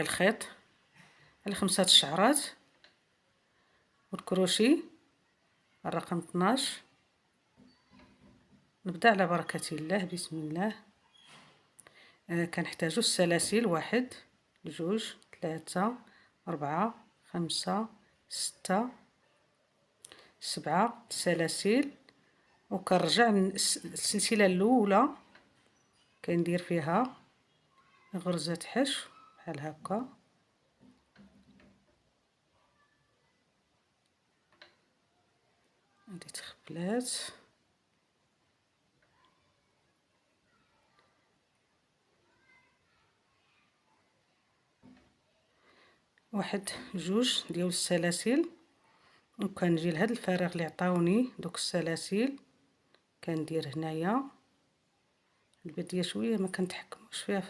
الخيط على 5 الشعرات والكروشي الرقم 12. نبدا على بركة الله. بسم الله. كنحتاجو السلاسل 1 2 3 4 5 6 7 سلاسل، وكنرجع من السلسلة الأولى كندير فيها غرزة حشو بحال هكا، هادي تخبلات، واحد جوج ديال السلاسل، وكنجي لهاد الفراغ اللي عطاوني دوك السلاسل كندير هنايا. البديه شويه ما كنتحكموش فيها